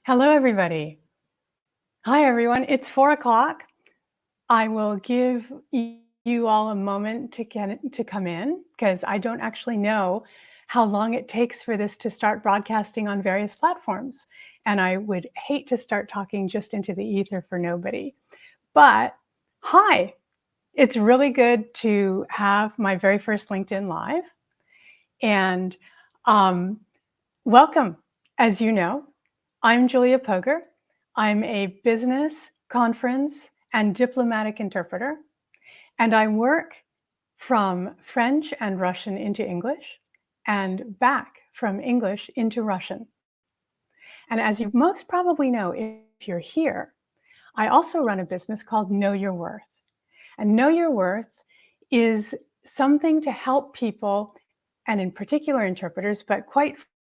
Hello, everybody. Hi, everyone. It's 4 o'clock. I will give you all a moment to come in because I don't actually know how long it takes for this to start broadcasting on various platforms. And I would hate to start talking just into the ether for nobody. But hi, it's really good to have my very first LinkedIn Live. And um, welcome. As you know, I'm Julia Poger. I'm a business, conference, and diplomatic interpreter, and I work from French and Russian into English and back from English into Russian. And as you most probably know, if you're here, I also run a business called Know Your Worth. And Know Your Worth is something to help people, and in particular interpreters, but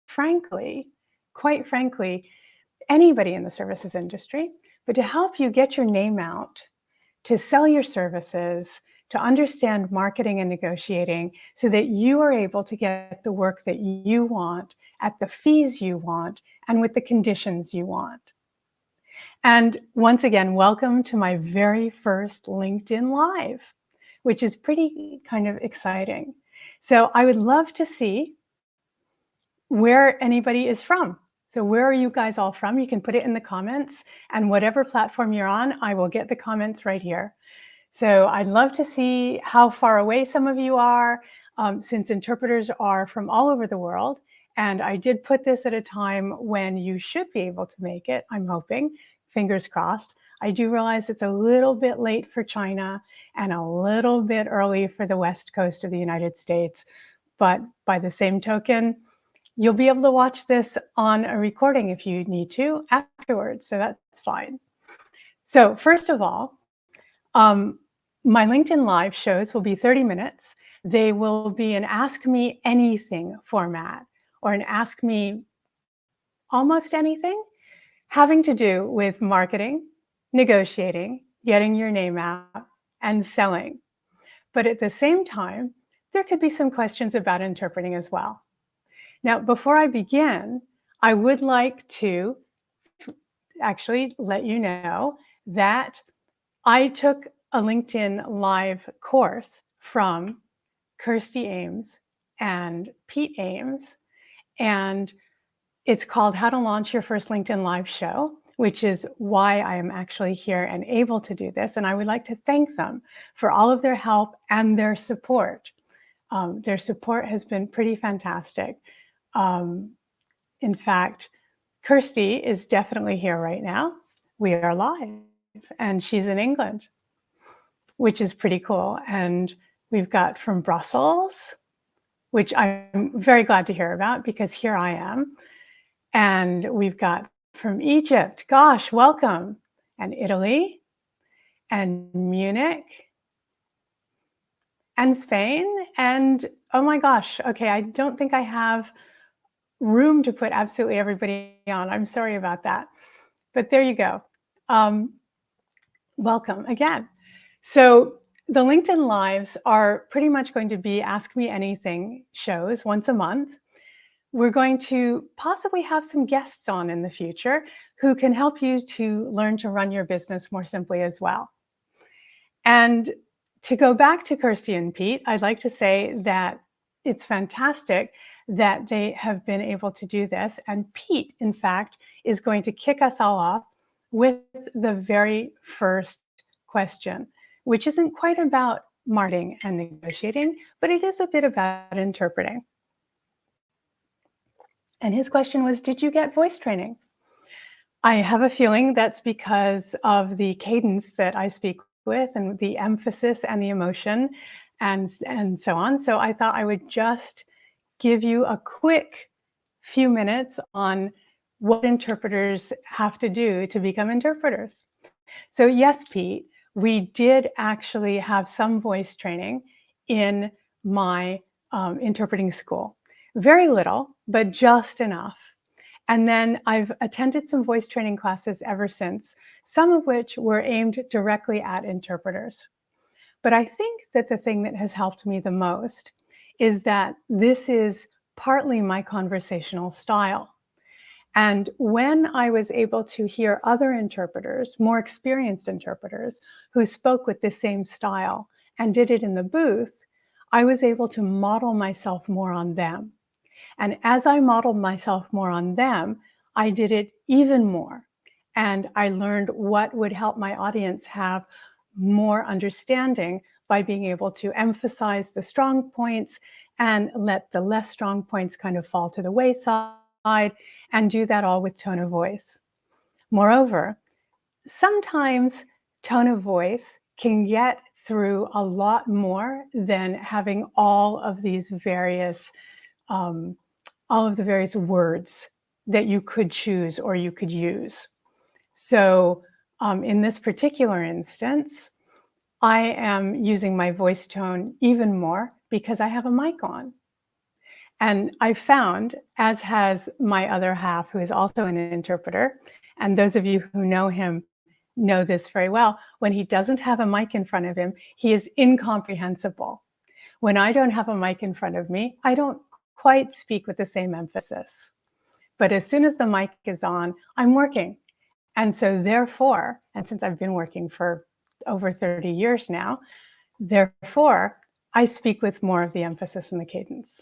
frankly, quite frankly, anybody in the services industry, but to help you get your name out, to sell your services, to understand marketing and negotiating so that you are able to get the work that you want at the fees you want and with the conditions you want. And once again, welcome to my very first LinkedIn Live, which is pretty kind of exciting. So I would love to see where anybody is from. So where are you guys all from? You can put it in the comments, and whatever platform you're on, I will get the comments right here. So I'd love to see how far away some of you are, since interpreters are from all over the world. And I did put this at a time when you should be able to make it, I'm hoping, fingers crossed. I do realize it's a little bit late for China and a little bit early for the West Coast of the United States. But by the same token, you'll be able to watch this on a recording if you need to afterwards, so that's fine. So first of all, my LinkedIn Live shows will be 30 minutes. They will be an Ask Me Anything format, or an Ask Me Almost Anything, having to do with marketing, negotiating, getting your name out, and selling. But at the same time, there could be some questions about interpreting as well. Now, before I begin, I would like to actually let you know that I took a LinkedIn Live course from Kirsty Ames and Pete Ames, and it's called How to Launch Your First LinkedIn Live Show, which is why I am actually here and able to do this. And I would like to thank them for all of their help and their support. Their support has been pretty fantastic. In fact, Kirsty is definitely here right now. We are live, and she's in England, which is pretty cool. And we've got from Brussels, which I'm very glad to hear about because here I am. And we've got from Egypt, gosh, welcome, and Italy, and Munich, and Spain, and oh my gosh, okay, I don't think I have room to put absolutely everybody on. I'm sorry about that. But there you go. Welcome again. So the LinkedIn Lives are pretty much going to be Ask Me Anything shows once a month. We're going to possibly have some guests on in the future who can help you to learn to run your business more simply as well. And to go back to Kirsty and Pete, I'd like to say that it's fantastic that they have been able to do this. And Pete, in fact, is going to kick us all off with the very first question, which isn't quite about marketing and negotiating, but it is a bit about interpreting. And his question was, did you get voice training? I have a feeling that's because of the cadence that I speak with and the emphasis and the emotion and so on. So I thought I would just give you a quick few minutes on what interpreters have to do to become interpreters. So yes, Pete, we did actually have some voice training in my interpreting school. Very little, but just enough. And then I've attended some voice training classes ever since, some of which were aimed directly at interpreters. But I think that the thing that has helped me the most is that this is partly my conversational style. And when I was able to hear other interpreters, more experienced interpreters, who spoke with the same style and did it in the booth, I was able to model myself more on them. And as I modeled myself more on them, I did it even more. And I learned what would help my audience have more understanding by being able to emphasize the strong points and let the less strong points kind of fall to the wayside, and do that all with tone of voice. Moreover, sometimes tone of voice can get through a lot more than having um, all of the various words that you could choose or you could use. So in this particular instance, I am using my voice tone even more because I have a mic on. And I found, as has my other half, who is also an interpreter, and those of you who know him know this very well, when he doesn't have a mic in front of him, he is incomprehensible. When I don't have a mic in front of me, I don't quite speak with the same emphasis. But as soon as the mic is on, I'm working. And so therefore, and since I've been working for over 30 years now, therefore, I speak with more of the emphasis and the cadence.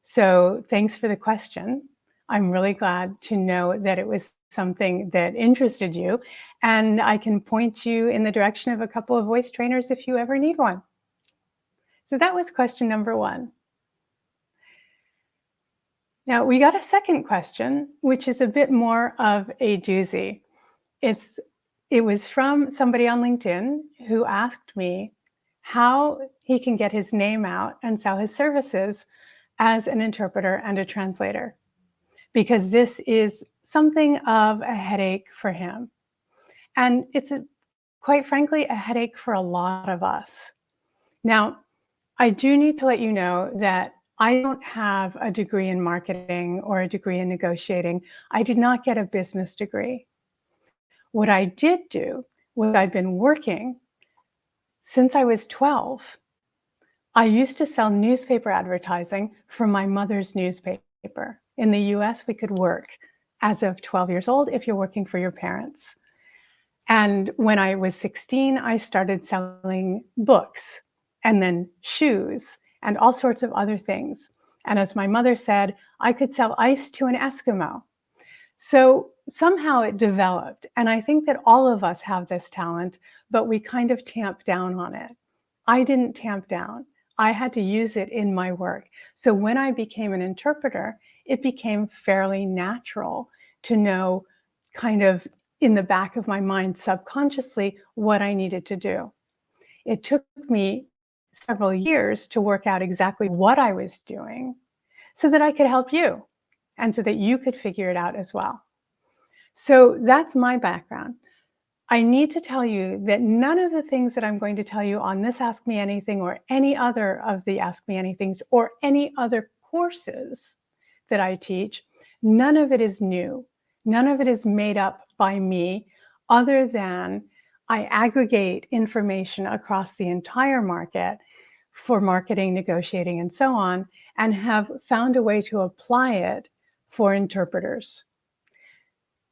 So thanks for the question. I'm really glad to know that it was something that interested you, and I can point you in the direction of a couple of voice trainers if you ever need one. So that was question number 1. Now we got a second question, which is a bit more of a doozy. It was from somebody on LinkedIn who asked me how he can get his name out and sell his services as an interpreter and a translator, because this is something of a headache for him. And it's quite frankly, a headache for a lot of us. Now, I do need to let you know that I don't have a degree in marketing or a degree in negotiating. I did not get a business degree. What I did do was I've been working since I was 12. I used to sell newspaper advertising for my mother's newspaper. In the US, we could work as of 12 years old if you're working for your parents. And when I was 16, I started selling books and then shoes and all sorts of other things. And as my mother said, I could sell ice to an Eskimo. So somehow it developed. And I think that all of us have this talent, but we kind of tamp down on it. I didn't tamp down. I had to use it in my work. So when I became an interpreter, it became fairly natural to know, kind of in the back of my mind subconsciously, what I needed to do. It took me several years to work out exactly what I was doing so that I could help you and so that you could figure it out as well. So that's my background. I need to tell you that none of the things that I'm going to tell you on this Ask Me Anything or any other of the Ask Me Anythings or any other courses that I teach, none of it is new. None of it is made up by me, other than I aggregate information across the entire market for marketing, negotiating, and so on, and have found a way to apply it for interpreters.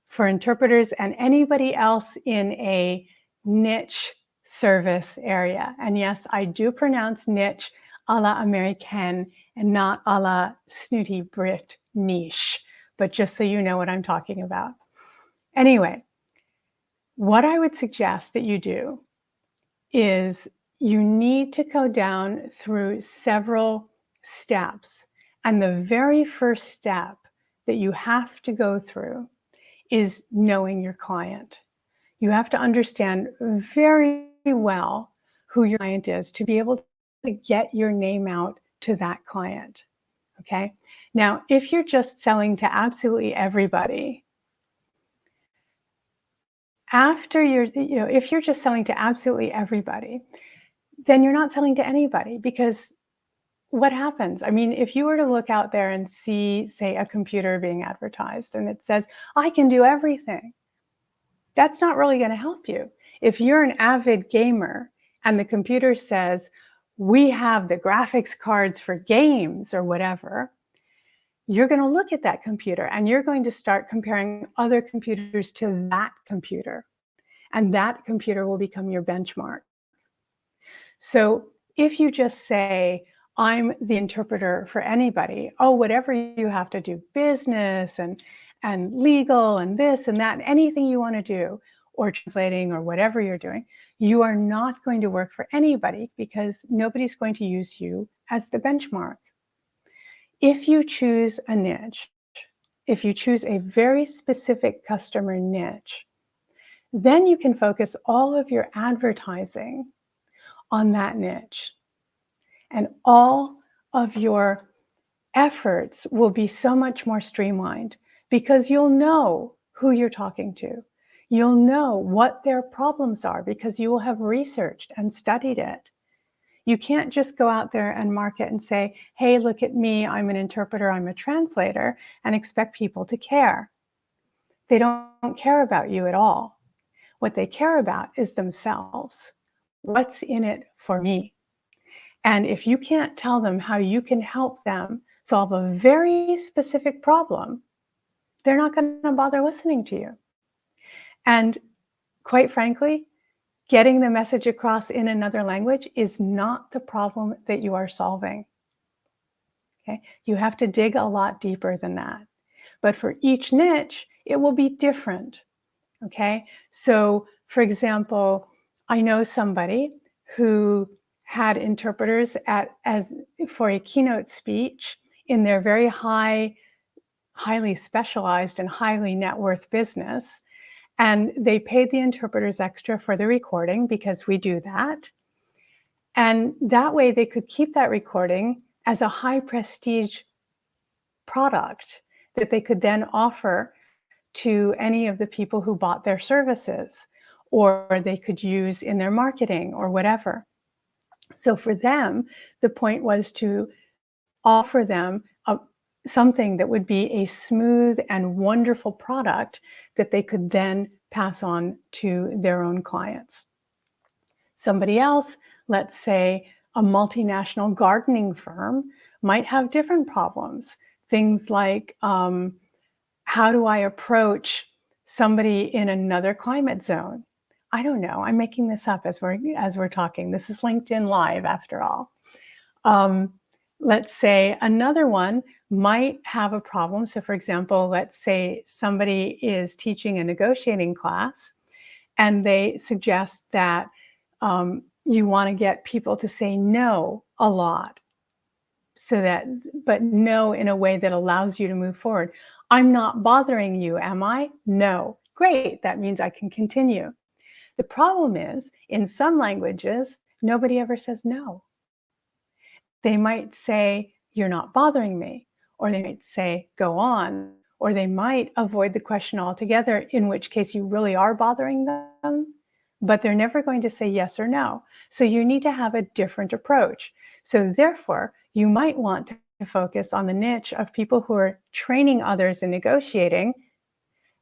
For interpreters and anybody else in a niche service area. And yes, I do pronounce niche a la Americaine and not a la snooty Brit niche, but just so you know what I'm talking about. Anyway, what I would suggest that you do is you need to go down through several steps. And the very first step that you have to go through is knowing your client. You have to understand very well who your client is to be able to get your name out to that client. Okay? Now, if you're just selling to absolutely everybody, if you're just selling to absolutely everybody, then you're not selling to anybody, because what happens? I mean, if you were to look out there and see, say, a computer being advertised and it says, I can do everything, that's not really going to help you. If you're an avid gamer and the computer says, we have the graphics cards for games or whatever, you're going to look at that computer and you're going to start comparing other computers to that computer. And that computer will become your benchmark. So if you just say, I'm the interpreter for anybody, oh, whatever you have to do, business and legal and this and that, and anything you want to do, or translating or whatever you're doing, you are not going to work for anybody because nobody's going to use you as the benchmark. If you choose a niche, if you choose a very specific customer niche, then you can focus all of your advertising on that niche. And all of your efforts will be so much more streamlined because you'll know who you're talking to. You'll know what their problems are because you will have researched and studied it. You can't just go out there and market and say, hey, look at me, I'm an interpreter, I'm a translator, and expect people to care. They don't care about you at all. What they care about is themselves. What's in it for me? And if you can't tell them how you can help them solve a very specific problem, they're not going to bother listening to you. And quite frankly, getting the message across in another language is not the problem that you are solving. Okay? You have to dig a lot deeper than that. But for each niche, it will be different. Okay? So, for example, I know somebody who had interpreters for a keynote speech in their very highly specialized and highly net worth business. And they paid the interpreters extra for the recording because we do that. And that way they could keep that recording as a high prestige product that they could then offer to any of the people who bought their services, or they could use in their marketing or whatever. So for them, the point was to offer them something that would be a smooth and wonderful product that they could then pass on to their own clients. Somebody else, let's say a multinational gardening firm, might have different problems. Things like, how do I approach somebody in another climate zone? I don't know. I'm making this up as we're talking. This is LinkedIn Live after all. Let's say another one might have a problem. So for example, let's say somebody is teaching a negotiating class and they suggest that you want to get people to say no a lot. But no in a way that allows you to move forward. I'm not bothering you, am I? No. Great, that means I can continue. The problem is, in some languages, nobody ever says no. They might say, you're not bothering me, or they might say, go on, or they might avoid the question altogether, in which case you really are bothering them, but they're never going to say yes or no. So you need to have a different approach. So therefore, you might want to focus on the niche of people who are training others in negotiating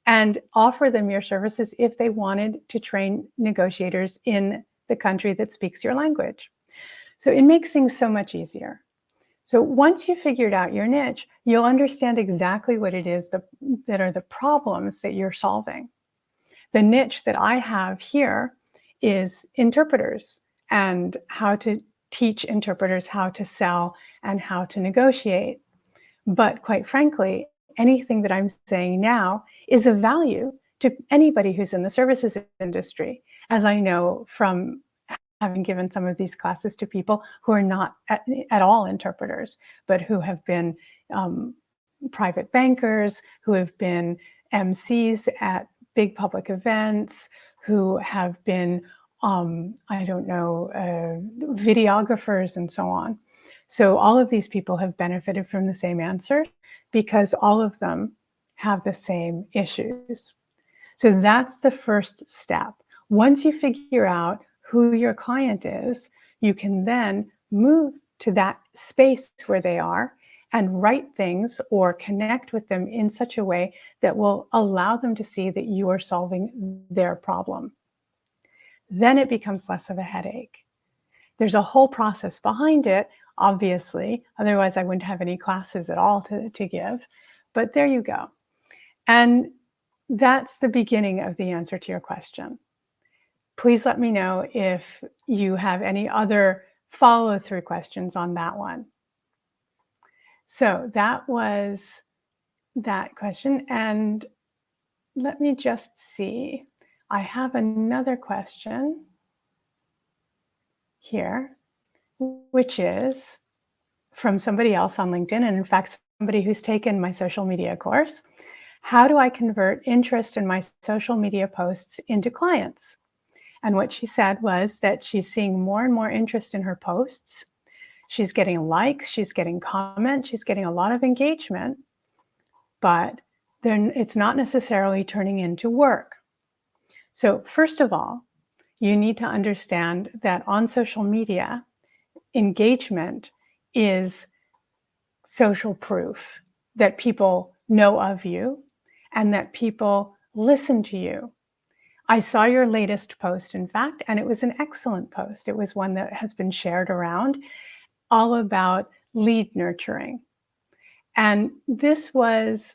and offer them your services if they wanted to train negotiators in the country that speaks your language. So it makes things so much easier. So once you've figured out your niche, you'll understand exactly what it is that are the problems that you're solving. The niche that I have here is interpreters and how to teach interpreters how to sell and how to negotiate. But quite frankly, anything that I'm saying now is of value to anybody who's in the services industry, as I know from having given some of these classes to people who are not at all interpreters, but who have been private bankers, who have been MCs at big public events, who have been, videographers and so on. So all of these people have benefited from the same answer because all of them have the same issues. So that's the first step. Once you figure out who your client is, you can then move to that space where they are and write things or connect with them in such a way that will allow them to see that you are solving their problem. Then it becomes less of a headache. There's a whole process behind it. obviously. Otherwise, I wouldn't have any classes at all to give. But there you go. And that's the beginning of the answer to your question. Please let me know if you have any other follow-through questions on that one. So that was that question. And let me just see. I have another question here, which is from somebody else on LinkedIn, and in fact, somebody who's taken my social media course. How do I convert interest in my social media posts into clients? And what she said was that she's seeing more and more interest in her posts. She's getting likes, she's getting comments, she's getting a lot of engagement, but then it's not necessarily turning into work. So first of all, you need to understand that on social media, engagement is social proof that people know of you and that people listen to you. I saw your latest post, in fact, and it was an excellent post. It was one that has been shared around, all about lead nurturing. And this was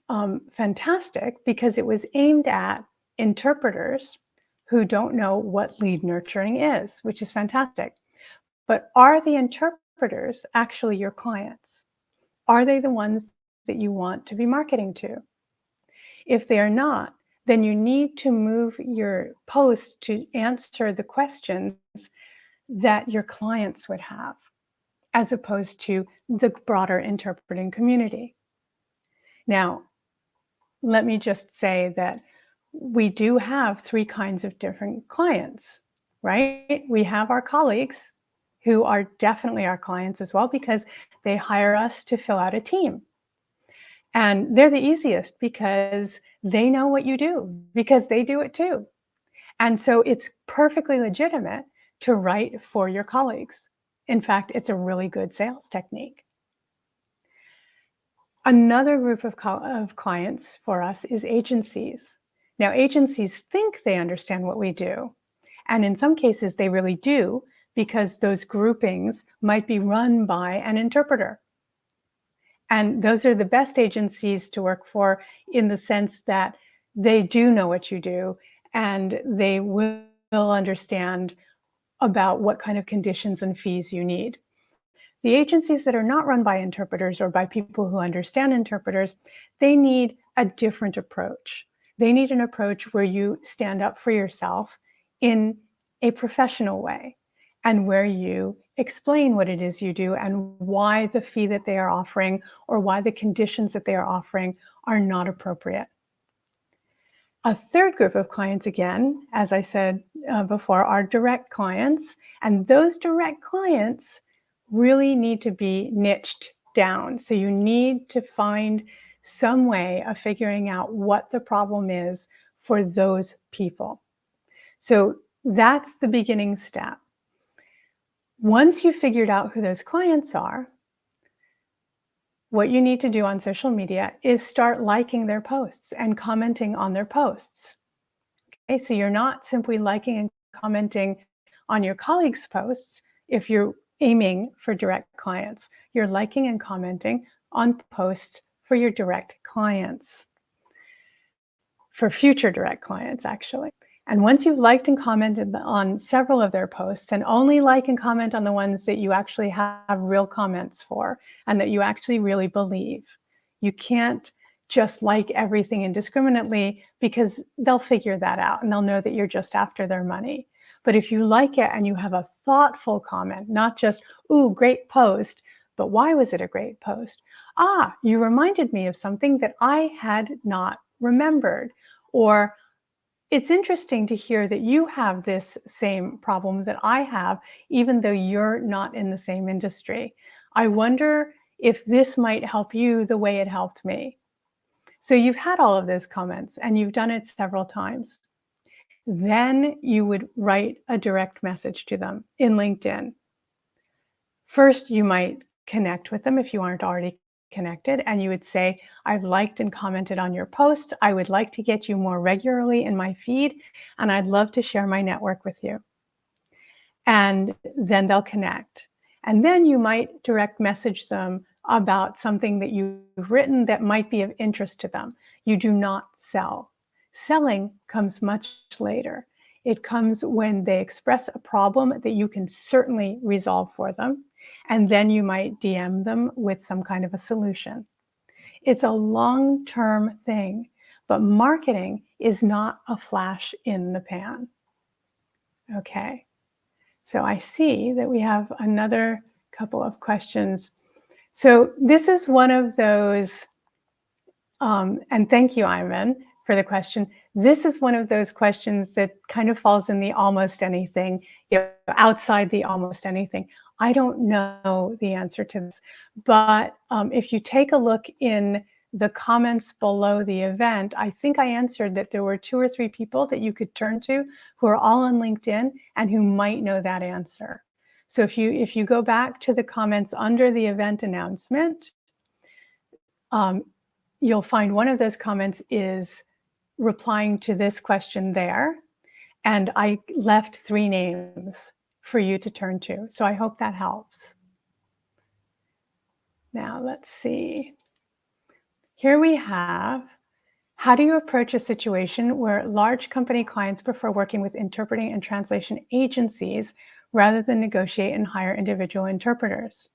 fantastic because it was aimed at interpreters who don't know what lead nurturing is, which is fantastic. But are the interpreters actually your clients? Are they the ones that you want to be marketing to? If they are not, then you need to move your post to answer the questions that your clients would have, as opposed to the broader interpreting community. Now, let me just say that we do have three kinds of different clients, right? We have our colleagues who are definitely our clients as well because they hire us to fill out a team. And they're the easiest because they know what you do, because they do it too. And so it's perfectly legitimate to write for your colleagues. In fact, it's a really good sales technique. Another group of clients for us is agencies. Now, agencies think they understand what we do. And in some cases, they really do, because those groupings might be run by an interpreter. And those are the best agencies to work for in the sense that they do know what you do and they will understand about what kind of conditions and fees you need. The agencies that are not run by interpreters or by people who understand interpreters, they need a different approach. They need an approach where you stand up for yourself in a professional way and where you explain what it is you do and why the fee that they are offering or why the conditions that they are offering are not appropriate. A third group of clients, again, as I said before, are direct clients. And those direct clients really need to be niched down. So you need to find some way of figuring out what the problem is for those people. So that's the beginning step. Once you've figured out who those clients are, what you need to do on social media is start liking their posts and commenting on their posts. Okay, so you're not simply liking and commenting on your colleagues' posts if you're aiming for direct clients. You're liking and commenting on posts for your direct clients, for future direct clients, actually. And once you've liked and commented on several of their posts, and only like and comment on the ones that you actually have real comments for and that you actually really believe. You can't just like everything indiscriminately because they'll figure that out and they'll know that you're just after their money. But if you like it and you have a thoughtful comment, not just, ooh, great post, but why was it a great post? Ah, you reminded me of something that I had not remembered. Or it's interesting to hear that you have this same problem that I have, even though you're not in the same industry. I wonder if this might help you the way it helped me. So you've had all of those comments and you've done it several times. Then you would write a direct message to them in LinkedIn. First, you might connect with them if you aren't already connected, and you would say, I've liked and commented on your posts. I would like to get you more regularly in my feed, and I'd love to share my network with you. And then they'll connect. And then you might direct message them about something that you've written that might be of interest to them. You do not sell. Selling comes much later. It comes when they express a problem that you can certainly resolve for them. And then you might DM them with some kind of a solution. It's a long-term thing, but marketing is not a flash in the pan. Okay. So I see that we have another couple of questions. So this is one of those, and thank you, Ivan, for the question. This is one of those questions that kind of falls in the almost anything, outside the almost anything. I don't know the answer to this, but if you take a look in the comments below the event, I think I answered that there were 2 or 3 people that you could turn to who are all on LinkedIn and who might know that answer. So if you go back to the comments under the event announcement, you'll find one of those comments is replying to this question there, and I left 3 names for you to turn to. So I hope that helps. Now let's see. Here we have, how do you approach a situation where large company clients prefer working with interpreting and translation agencies rather than negotiate and hire individual interpreters?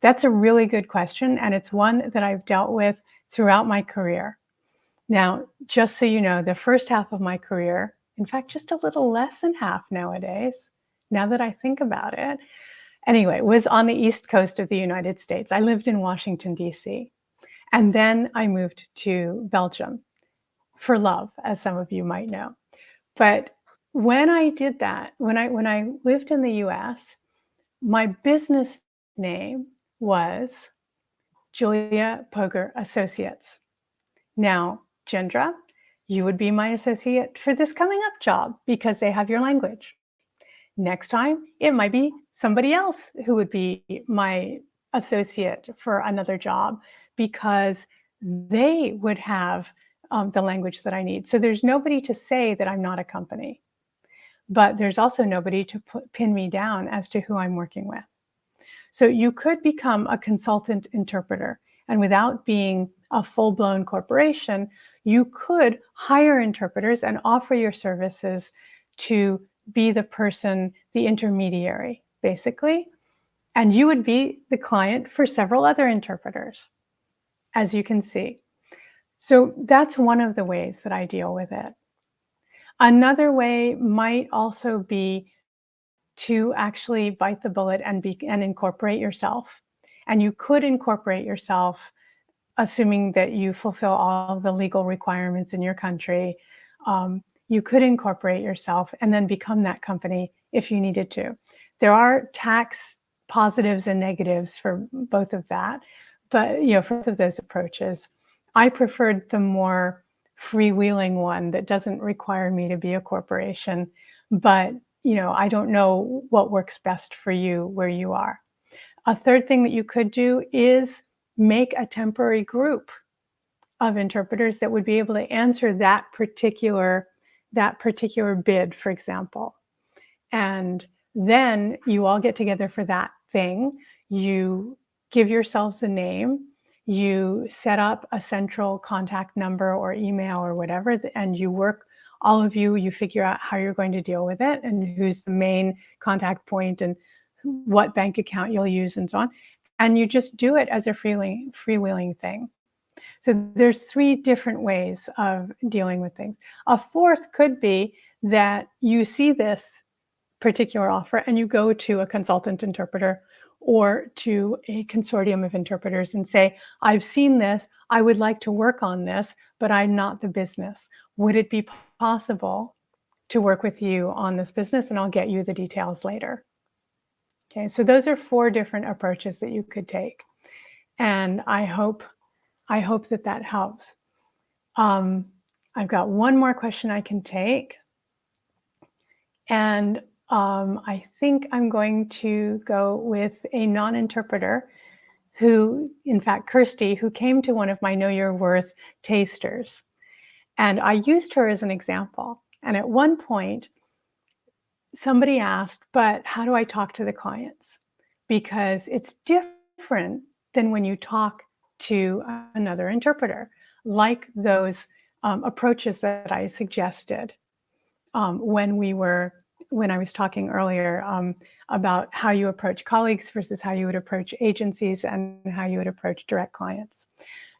That's a really good question, and it's one that I've dealt with throughout my career. Now, just so you know, the first half of my career, in fact, just a little less than half nowadays, now that I think about it, anyway, was on the East Coast of the United States. I lived in Washington, D.C. And then I moved to Belgium for love, as some of you might know. But when I did that, when I lived in the US, my business name was Julia Poger Associates. Now, Jindra, you would be my associate for this coming up job because they have your language. Next time, it might be somebody else who would be my associate for another job because they would have the language that I need. So there's nobody to say that I'm not a company, but there's also nobody to pin me down as to who I'm working with. So you could become a consultant interpreter, and without being a full-blown corporation, you could hire interpreters and offer your services to be the person, the intermediary, basically, and you would be the client for several other interpreters, as you can see. So that's one of the ways that I deal with it. Another way might also be to actually bite the bullet and incorporate yourself. And you could incorporate yourself, assuming that you fulfill all of the legal requirements in your country. You could incorporate yourself and then become that company if you needed to. There are tax positives and negatives for both of that, but for both of those approaches. I preferred the more freewheeling one that doesn't require me to be a corporation, but I don't know what works best for you where you are. A third thing that you could do is make a temporary group of interpreters that would be able to answer that particular bid, for example. And then you all get together for that thing. You give yourselves a name. You set up a central contact number or email or whatever, and you work, all of you, you figure out how you're going to deal with it and who's the main contact point and what bank account you'll use and so on. And you just do it as a freewheeling thing. So there's 3 different ways of dealing with things. A fourth could be that you see this particular offer and you go to a consultant interpreter or to a consortium of interpreters and say, I've seen this, I would like to work on this, but I'm not the business. Would it be possible to work with you on this business? And I'll get you the details later. Okay, so those are 4 different approaches that you could take. And I hope that helps. I've got one more question I can take. And I think I'm going to go with a non-interpreter who, in fact, Kirsty, who came to one of my Know Your Worth tasters. And I used her as an example. And at one point, somebody asked, but how do I talk to the clients? because it's different than when you talk to another interpreter, like those approaches that I suggested when when I was talking earlier about how you approach colleagues versus how you would approach agencies and how you would approach direct clients.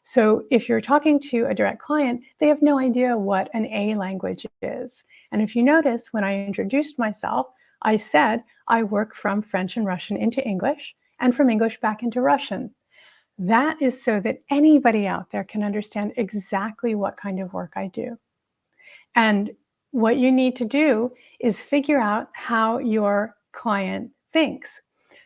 So if you're talking to a direct client, they have no idea what an A language is. And if you notice, when I introduced myself, I said I work from French and Russian into English and from English back into Russian. That is so that anybody out there can understand exactly what kind of work I do. And what you need to do is figure out how your client thinks.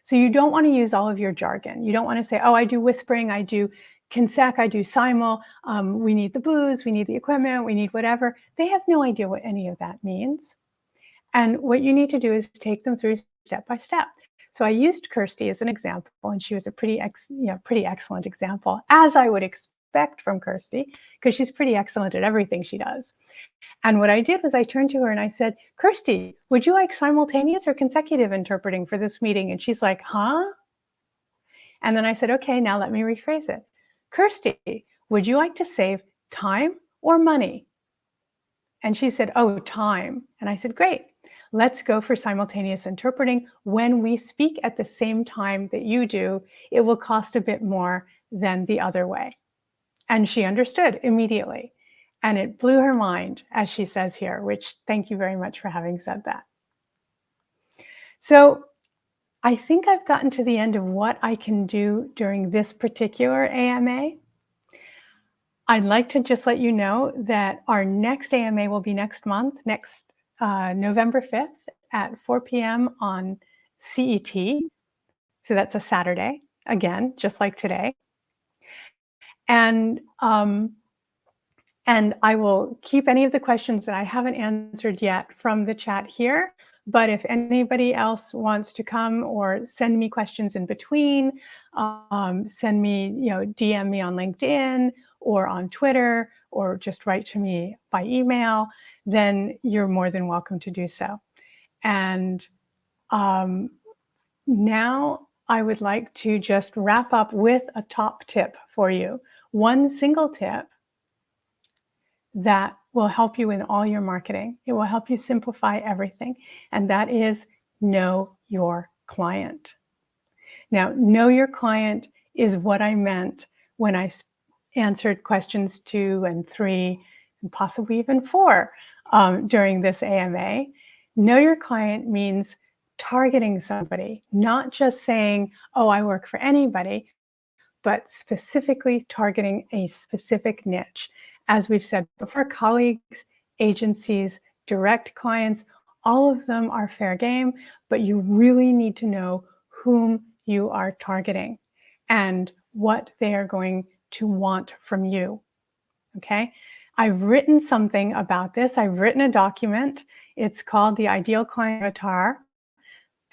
So you don't want to use all of your jargon. You don't want to say, oh, I do whispering, I do consec, I do simul, we need the booze, we need the equipment, we need whatever. They have no idea what any of that means. And what you need to do is take them through step by step. So I used Kirsty as an example, and she was a pretty excellent example, as I would expect from Kirsty, because she's pretty excellent at everything she does. And what I did was I turned to her and I said, Kirsty, would you like simultaneous or consecutive interpreting for this meeting? And she's like, huh? And then I said, okay, now let me rephrase it. Kirsty, would you like to save time or money? And she said, oh, time. And I said, great. Let's go for simultaneous interpreting. When we speak at the same time that you do, it will cost a bit more than the other way. And she understood immediately. And it blew her mind, as she says here, which thank you very much for having said that. So I think I've gotten to the end of what I can do during this particular AMA. I'd like to just let you know that our next AMA will be next month, next November 5th at 4 p.m. on CET. So that's a Saturday, again, just like today. And I will keep any of the questions that I haven't answered yet from the chat here. But if anybody else wants to come or send me questions in between, send me, DM me on LinkedIn or on Twitter, or just write to me by email, then you're more than welcome to do so. And now I would like to just wrap up with a top tip for you. One single tip that will help you in all your marketing. It will help you simplify everything. And that is know your client. Now, know your client is what I meant when I answered questions 2 and 3, and possibly even 4 during this AMA. Know your client means targeting somebody, not just saying, oh, I work for anybody, but specifically targeting a specific niche. As we've said before, colleagues, agencies, direct clients, all of them are fair game, but you really need to know whom you are targeting and what they are going to want from you, okay? I've written something about this. I've written a document. It's called the Ideal Client Avatar,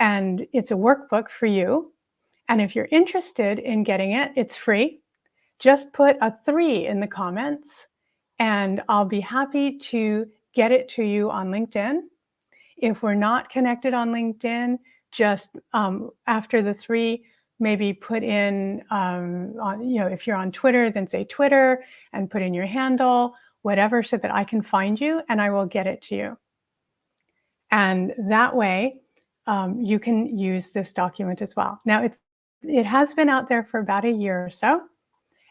and it's a workbook for you. And if you're interested in getting it, it's free. Just put a 3 in the comments and I'll be happy to get it to you on LinkedIn. If we're not connected on LinkedIn, just after the 3, maybe put in, if you're on Twitter, then say Twitter and put in your handle, whatever, so that I can find you and I will get it to you. And that way, you can use this document as well. Now, it has been out there for about a year or so,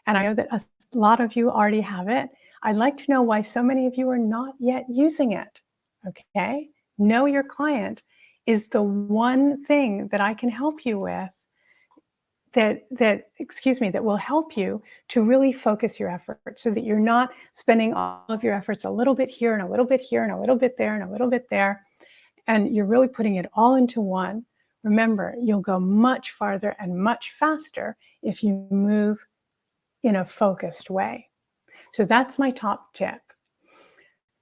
and I know that a lot of you already have it. I'd like to know why so many of you are not yet using it, okay? Know your client is the one thing that I can help you with that will help you to really focus your efforts so that you're not spending all of your efforts a little bit here and a little bit here and a little bit there and a little bit there, and you're really putting it all into one. Remember, you'll go much farther and much faster if you move in a focused way. So that's my top tip.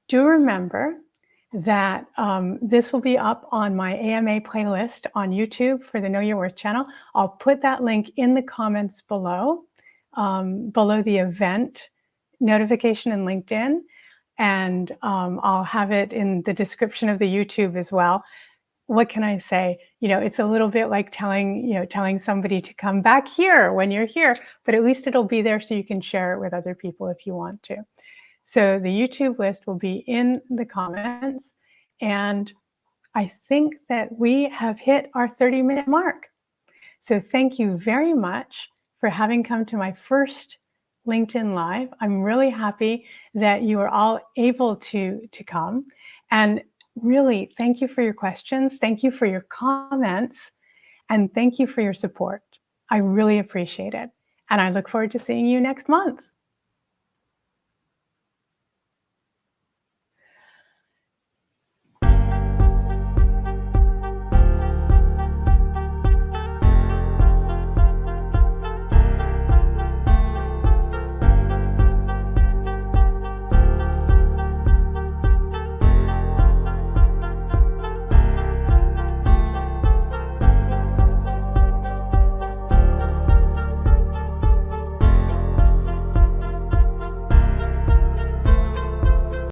Do remember that this will be up on my AMA playlist on YouTube for the Know Your Worth channel. I'll put that link in the comments below, below the event notification in LinkedIn, and I'll have it in the description of the YouTube as well. what can I say? It's a little bit like telling somebody to come back here when you're here, but at least it'll be there so you can share it with other people if you want to. So the YouTube list will be in the comments. And I think that we have hit our 30-minute mark. So thank you very much for having come to my first LinkedIn Live. I'm really happy that you are all able to come. And really, thank you for your questions. Thank you for your comments. And thank you for your support. I really appreciate it. And I look forward to seeing you next month.